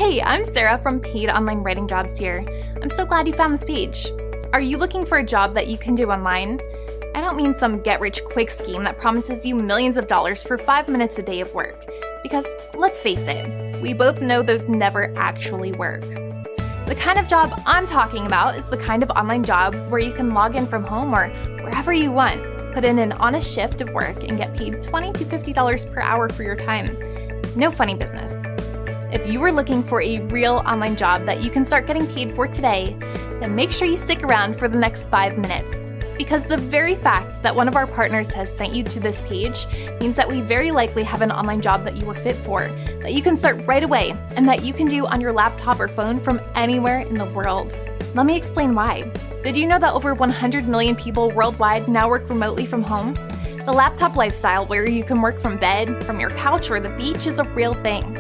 Hey, I'm Sarah from PaidOnlineWritingJobs here. I'm so glad you found this page. Are you looking for a job that you can do online? I don't mean some get-rich-quick scheme that promises you millions of dollars for 5 minutes a day of work. Because, let's face it, we both know those never actually work. The kind of job I'm talking about is the kind of online job where you can log in from home or wherever you want, put in an honest shift of work, and get paid $20 to $50 per hour for your time. No funny business. If you are looking for a real online job that you can start getting paid for today, then make sure you stick around for the next 5 minutes. Because the very fact that one of our partners has sent you to this page means that we very likely have an online job that you are fit for, that you can start right away, and that you can do on your laptop or phone from anywhere in the world. Let me explain why. Did you know that over 100 million people worldwide now work remotely from home? The laptop lifestyle, where you can work from bed, from your couch, or the beach, is a real thing.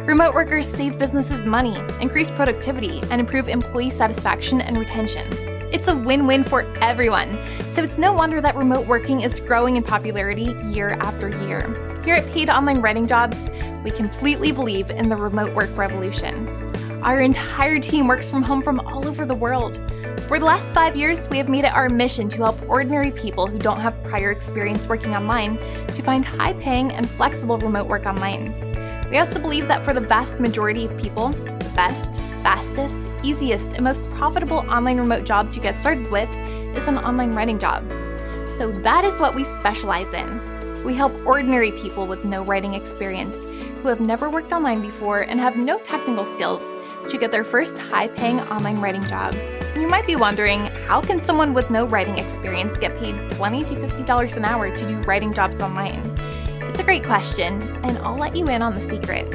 Remote workers save businesses money, increase productivity, and improve employee satisfaction and retention. It's a win-win for everyone, so it's no wonder that remote working is growing in popularity year after year. Here at Paid Online Writing Jobs, we completely believe in the remote work revolution. Our entire team works from home from all over the world. For the last 5 years, we have made it our mission to help ordinary people who don't have prior experience working online to find high-paying and flexible remote work online. We also believe that for the vast majority of people, the best, fastest, easiest, and most profitable online remote job to get started with is an online writing job. So that is what we specialize in. We help ordinary people with no writing experience who have never worked online before and have no technical skills to get their first high-paying online writing job. You might be wondering, how can someone with no writing experience get paid $20 to $50 an hour to do writing jobs online? It's a great question, and I'll let you in on the secret.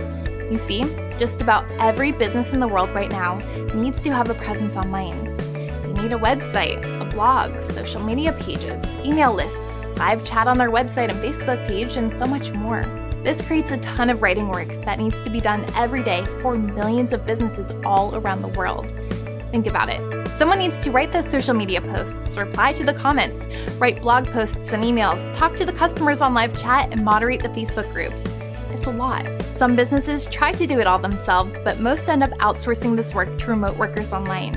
You see, just about every business in the world right now needs to have a presence online. They need a website, a blog, social media pages, email lists, live chat on their website and Facebook page, and so much more. This creates a ton of writing work that needs to be done every day for millions of businesses all around the world. Think about it. Someone needs to write those social media posts, reply to the comments, write blog posts and emails, talk to the customers on live chat, and moderate the Facebook groups. It's a lot. Some businesses try to do it all themselves, but most end up outsourcing this work to remote workers online.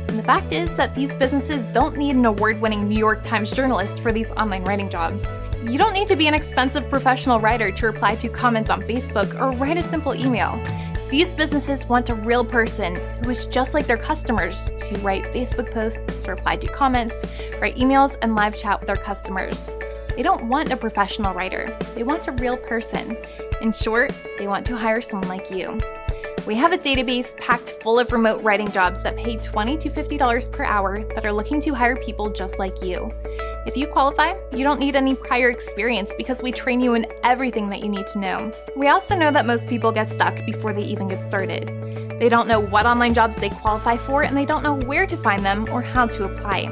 And the fact is that these businesses don't need an award-winning New York Times journalist for these online writing jobs. You don't need to be an expensive professional writer to reply to comments on Facebook or write a simple email. These businesses want a real person who is just like their customers to write Facebook posts, reply to comments, write emails, and live chat with their customers. They don't want a professional writer. They want a real person. In short, they want to hire someone like you. We have a database packed full of remote writing jobs that pay $20 to $50 per hour that are looking to hire people just like you. If you qualify, you don't need any prior experience because we train you in everything that you need to know. We also know that most people get stuck before they even get started. They don't know what online jobs they qualify for, and they don't know where to find them or how to apply.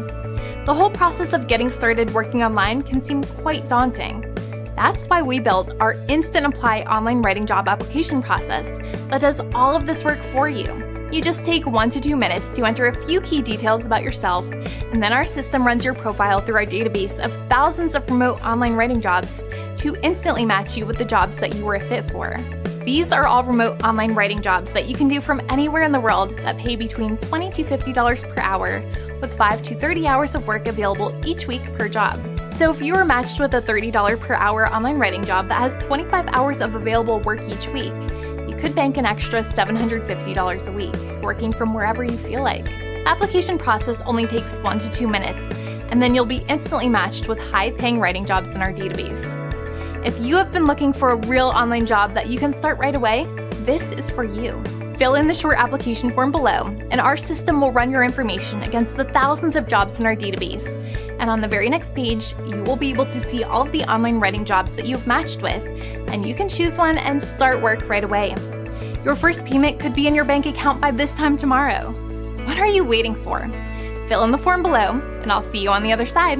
The whole process of getting started working online can seem quite daunting. That's why we built our Instant Apply online writing job application process that does all of this work for you. You just take 1 to 2 minutes to enter a few key details about yourself, and then our system runs your profile through our database of thousands of remote online writing jobs to instantly match you with the jobs that you were a fit for. These are all remote online writing jobs that you can do from anywhere in the world that pay between $20 to $50 per hour, with 5 to 30 hours of work available each week per job. So if you are matched with a $30 per hour online writing job that has 25 hours of available work each week, you could bank an extra $750 a week, working from wherever you feel like. The application process only takes 1 to 2 minutes, and then you'll be instantly matched with high-paying writing jobs in our database. If you have been looking for a real online job that you can start right away, this is for you. Fill in the short application form below, and our system will run your information against the thousands of jobs in our database. And on the very next page, you will be able to see all of the online writing jobs that you've matched with, and you can choose one and start work right away. Your first payment could be in your bank account by this time tomorrow. What are you waiting for? Fill in the form below, and I'll see you on the other side.